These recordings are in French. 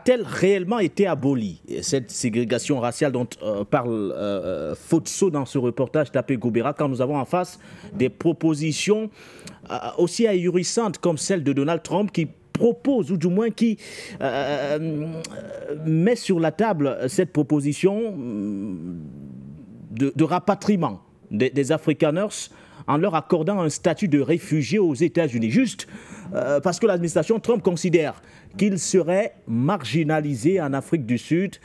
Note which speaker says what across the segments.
Speaker 1: a-t-elle réellement été abolie, cette ségrégation raciale dont parle Fotso dans ce reportage Tapé Goubera, quand nous avons en face des propositions aussi ahurissantes comme celle de Donald Trump qui propose, ou du moins qui met sur la table cette proposition de rapatriement des Afrikaners en leur accordant un statut de réfugié aux États-Unis, juste parce que l'administration Trump considère qu'ils seraient marginalisés en Afrique du Sud,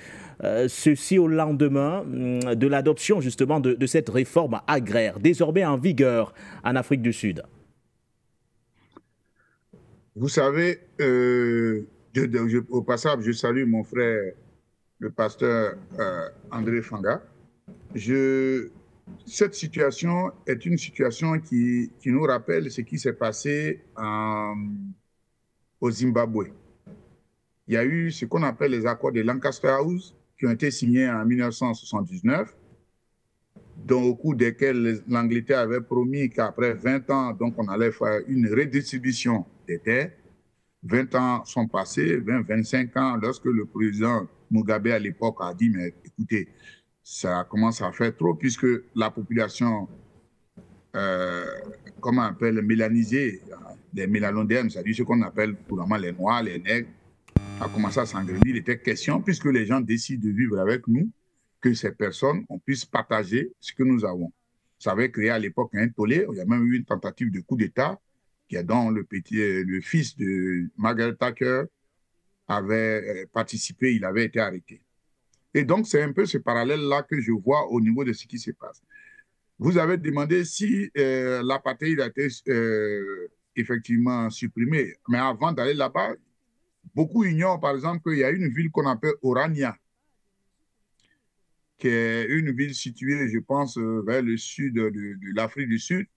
Speaker 1: ceci au lendemain de l'adoption justement de cette réforme agraire, désormais en vigueur en Afrique du Sud.
Speaker 2: Vous savez, au passage, je salue mon frère, le pasteur André Fanga. Cette situation est une situation qui nous rappelle ce qui s'est passé au Zimbabwe. Il y a eu ce qu'on appelle les accords de Lancaster House qui ont été signés en 1979, dont au cours desquels l'Angleterre avait promis qu'après 20 ans, donc on allait faire une redistribution des terres. 20 ans sont passés, 25 ans, lorsque le président Mugabe à l'époque a dit, mais écoutez, ça commence à faire trop puisque la population, comment on appelle, mélanisée, les mélanodèrmes, c'est-à-dire ce qu'on appelle couramment les Noirs, les Nègres, a commencé à s'engrener. Il était question, puisque les gens décident de vivre avec nous, que ces personnes, on puisse partager ce que nous avons. Ça avait créé à l'époque un tollé. Il y a même eu une tentative de coup d'État dont le fils de Margaret Thatcher avait participé, il avait été arrêté. Et donc, c'est un peu ce parallèle-là que je vois au niveau de ce qui se passe. Vous avez demandé si l'apartheid a été effectivement supprimé. Mais avant d'aller là-bas, beaucoup ignorent, par exemple, qu'il y a une ville qu'on appelle Orania, qui est une ville située, je pense, vers le sud de l'Afrique du Sud.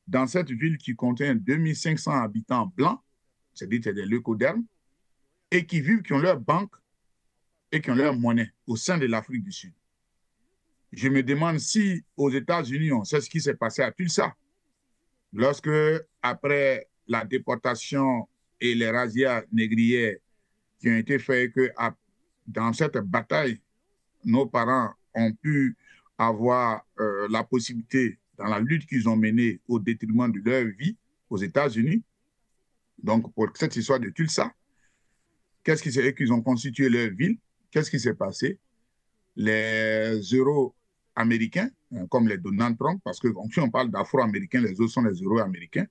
Speaker 2: Dans cette ville qui contient 2500 habitants blancs, c'est-à-dire des leucodermes, et qui vivent, qui ont leur banque et qui ont leur monnaie au sein de l'Afrique du Sud. Je me demande si aux États-Unis, on sait ce qui s'est passé à Tulsa, lorsque, après la déportation et les razzias négrières qui ont été faits, que dans cette bataille, nos parents ont pu avoir la possibilité, dans la lutte qu'ils ont menée au détriment de leur vie aux États-Unis, donc pour cette histoire de Tulsa, qu'est-ce qui s'est qu'ils ont constitué leur ville? Qu'est-ce qui s'est passé? Les Euro-Américains, comme les Donald Trump, parce que si on parle d'Afro-Américains, les autres sont les Euro-Américains,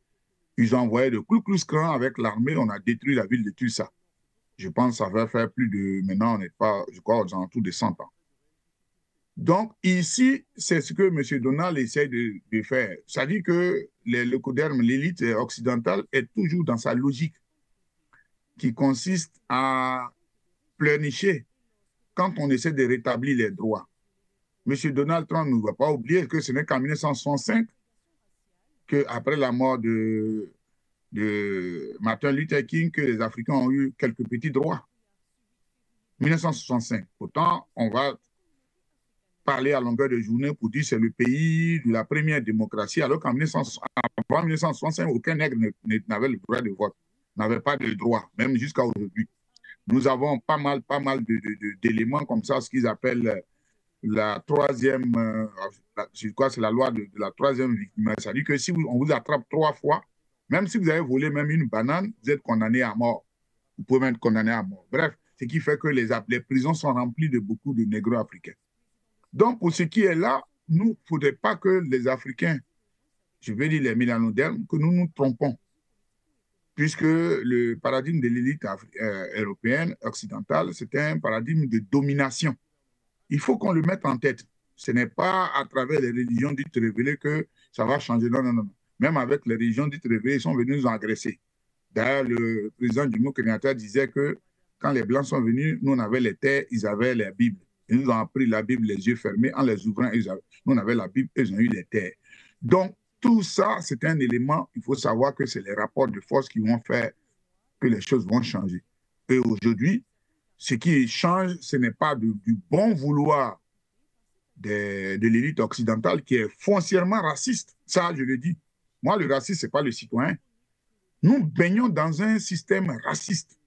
Speaker 2: ils ont envoyé le Ku Klux Klan avec l'armée, on a détruit la ville de Tulsa. Je pense que ça va faire plus de... Maintenant, on n'est pas, je crois, aux alentours de 100 ans. Donc, ici, c'est ce que M. Donald essaie de faire. C'est-à-dire que le leucoderme, l'élite occidentale, est toujours dans sa logique qui consiste à pleurnicher quand on essaie de rétablir les droits. M. Donald Trump ne va pas oublier que ce n'est qu'en 1965 qu'après la mort de Martin Luther King, que les Africains ont eu quelques petits droits. 1965. Pourtant, on va parler à longueur de journée pour dire que c'est le pays de la première démocratie, alors qu'en 1965, aucun nègre n'avait le droit de vote, n'avait pas de droit, même jusqu'à aujourd'hui. Nous avons pas mal d'éléments comme ça, ce qu'ils appellent la troisième, je crois que c'est la loi de la troisième victime. C'est-à-dire que si on vous attrape 3 fois, même si vous avez volé même une banane, vous êtes condamné à mort. Vous pouvez même être condamné à mort. Bref, ce qui fait que les prisons sont remplies de beaucoup de négro-africains. Donc, pour ce qui est là, nous, il ne faudrait pas que les Africains, je veux dire les mélanodermes, que nous nous trompons. Puisque le paradigme de l'élite européenne, occidentale, c'est un paradigme de domination. Il faut qu'on le mette en tête. Ce n'est pas à travers les religions dites révélées que ça va changer. Non, non, non. Même avec les religions dites révélées, ils sont venus nous agresser. D'ailleurs, le président Jomo Kenyatta disait que quand les Blancs sont venus, nous on avait les terres, ils avaient la Bible. Ils nous ont appris la Bible les yeux fermés. En les ouvrant, nous on avait la Bible, ils ont eu les terres. Donc, tout ça, c'est un élément, il faut savoir que c'est les rapports de force qui vont faire que les choses vont changer. Et aujourd'hui, ce qui change, ce n'est pas du bon vouloir de l'élite occidentale qui est foncièrement raciste. Ça, je le dis. Moi, le raciste, ce n'est pas le citoyen. Nous baignons dans un système raciste.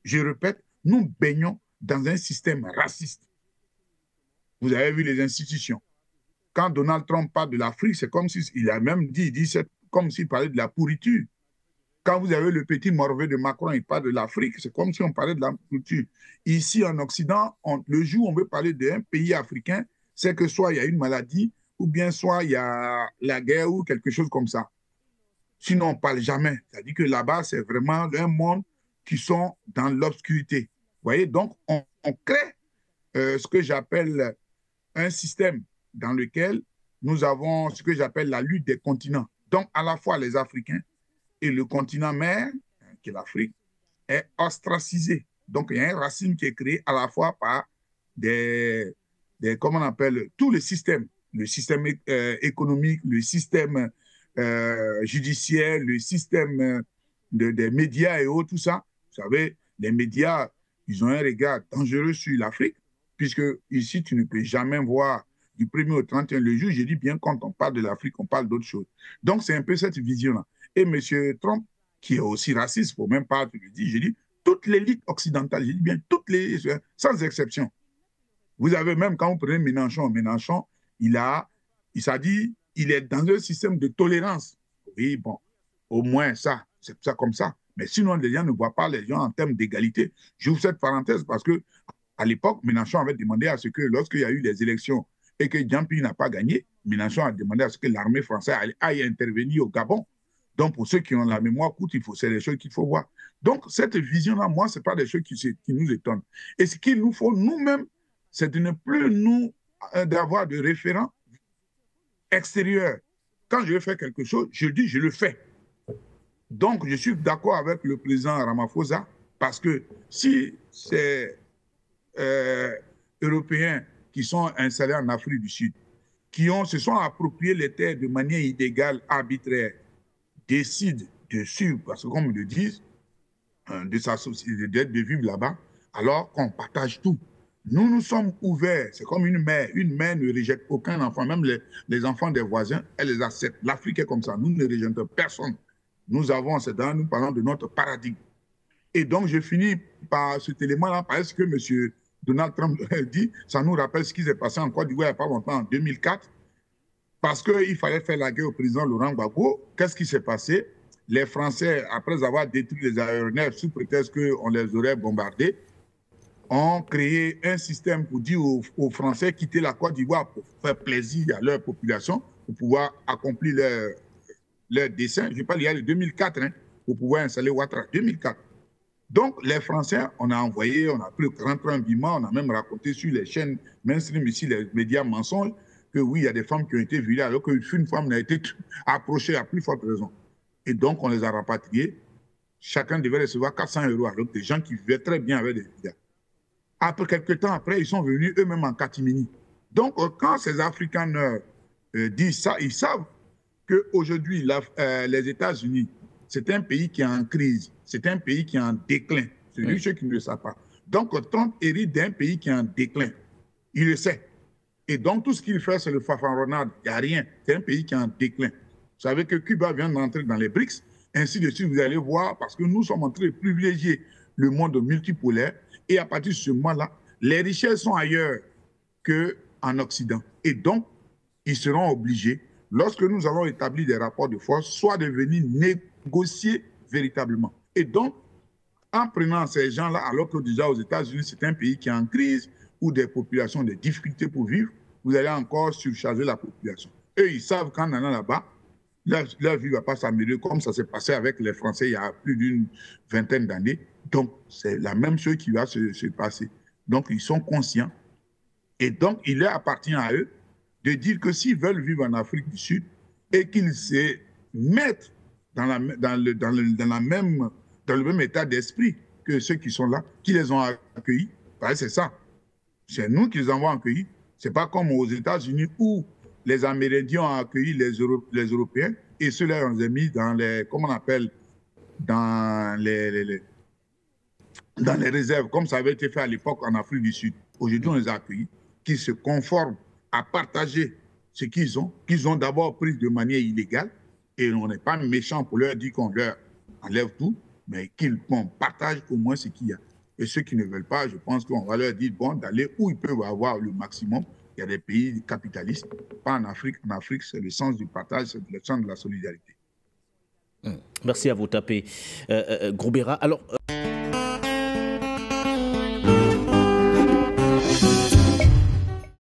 Speaker 2: Je répète, nous baignons dans un système raciste. Vous avez vu les institutions. Quand Donald Trump parle de l'Afrique, c'est comme s'il a même dit, c'est comme s'il parlait de la pourriture. Quand vous avez le petit Morveux de Macron, il parle de l'Afrique, c'est comme si on parlait de la pourriture. Ici, en Occident, le jour où on veut parler d'un pays africain, c'est que soit il y a une maladie, ou bien soit il y a la guerre ou quelque chose comme ça. Sinon, on ne parle jamais. C'est-à-dire que là-bas, c'est vraiment un monde qui sont dans l'obscurité. Vous voyez, donc, on crée ce que j'appelle un système dans lequel nous avons ce que j'appelle la lutte des continents. Donc, à la fois les Africains et le continent mère, qui est l'Afrique, est ostracisé. Donc, il y a un racisme qui est créé à la fois par comment on appelle, tous les systèmes, le système économique, le système judiciaire, le système des médias et autres, tout ça. Vous savez, les médias, ils ont un regard dangereux sur l'Afrique, puisque ici, tu ne peux jamais voir du 1er au 31 le jour. Je dis bien, quand on parle de l'Afrique, on parle d'autre chose. Donc, c'est un peu cette vision-là. Et M. Trump, qui est aussi raciste, il ne faut même pas te le dire, je dis, toute l'élite occidentale, je dis bien, toutes les, sans exception. Vous avez même, quand vous prenez Mélenchon, il s'est dit, il est dans un système de tolérance. Oui, bon, au moins ça, c'est ça comme ça. Mais sinon, les gens ne voient pas les gens en termes d'égalité. J'ouvre cette parenthèse parce que à l'époque, Mélenchon avait demandé à ce que, lorsqu'il y a eu des élections et que Jean-Pierre n'a pas gagné, Mélenchon a demandé à ce que l'armée française aille intervenir au Gabon. Donc, pour ceux qui ont la mémoire courte, c'est des choses qu'il faut voir. Donc, cette vision-là, moi, ce n'est pas des choses qui nous étonnent. Et ce qu'il nous faut nous-mêmes, c'est de ne plus nous d'avoir de référents extérieurs. Quand je veux faire quelque chose, je dis, je le fais. Donc, je suis d'accord avec le président Ramaphosa, parce que si c'est Européens qui sont installés en Afrique du Sud, qui se sont appropriés les terres de manière illégale, arbitraire, décident de suivre, parce que comme ils le disent, de sa société, de vivre là-bas, alors qu'on partage tout. Nous sommes ouverts, c'est comme une mère ne rejette aucun enfant, même les enfants des voisins, elle les accepte. L'Afrique est comme ça, nous ne rejetons personne. Nous parlons de notre paradigme. Et donc, je finis par cet élément-là, parce que M. Donald Trump dit, ça nous rappelle ce qui s'est passé en Côte d'Ivoire il n'y a pas longtemps, en 2004, parce qu'il fallait faire la guerre au président Laurent Gbagbo. Qu'est-ce qui s'est passé? Les Français, après avoir détruit les aéronefs sous prétexte qu'on les aurait bombardés, ont créé un système pour dire aux Français quitter la Côte d'Ivoire pour faire plaisir à leur population, pour pouvoir accomplir leur dessein. Je parle il y a le 2004, hein, pour pouvoir installer Ouattara, 2004. Donc, les Français, on a envoyé, on a pris le grand tranquillement, on a même raconté sur les chaînes mainstream ici, les médias mensonges, que oui, il y a des femmes qui ont été violées, alors qu'une femme n'a été approchée à plus forte raison. Et donc, on les a rapatriés. Chacun devait recevoir 400 €, alors que des gens qui vivaient très bien avec des visas. Après, quelques temps après, ils sont venus eux-mêmes en catimini. Donc, quand ces Afrikaners disent ça, ils savent qu'aujourd'hui, les États-Unis, c'est un pays qui est en crise, c'est un pays qui est en déclin. C'est lui ceux qui ne le savent pas. Donc, Trump hérite d'un pays qui est en déclin. Il le sait. Et donc, tout ce qu'il fait, c'est le fanfaronnade. Il n'y a rien. C'est un pays qui est en déclin. Vous savez que Cuba vient d'entrer dans les BRICS. Ainsi de suite, vous allez voir, parce que nous sommes en train de privilégier le monde multipolaire. Et à partir de ce moment-là, les richesses sont ailleurs qu'en Occident. Et donc, ils seront obligés, lorsque nous allons établir des rapports de force, soit de venir négocier véritablement. Et donc, en prenant ces gens-là, alors que déjà aux États-Unis, c'est un pays qui est en crise, où des populations ont des difficultés pour vivre, vous allez encore surcharger la population. Eux, ils savent qu'en allant là-bas, leur vie ne va pas s'améliorer comme ça s'est passé avec les Français il y a plus d'une vingtaine d'années. Donc, c'est la même chose qui va se passer. Donc, ils sont conscients. Et donc, il leur appartient à eux de dire que s'ils veulent vivre en Afrique du Sud et qu'ils se mettent dans le même état d'esprit que ceux qui sont là, qui les ont accueillis, c'est ça. C'est nous qui les avons accueillis. Ce n'est pas comme aux États-Unis où les Amérindiens ont accueilli les Européens et ceux-là, on les a mis dans les, comment on appelle, dans les réserves, comme ça avait été fait à l'époque en Afrique du Sud. Aujourd'hui, on les a accueillis, qui se conforment à partager ce qu'ils ont d'abord pris de manière illégale, et on n'est pas méchant pour leur dire qu'on leur enlève tout, mais qu'ils partagent au moins ce qu'il y a. Et ceux qui ne veulent pas, je pense qu'on va leur dire, bon, d'aller où ils peuvent avoir le maximum. Il y a des pays capitalistes, pas en Afrique. En Afrique, c'est le sens du partage, c'est le sens de la solidarité.
Speaker 1: Merci à vous, Tapé Grobera. Alors,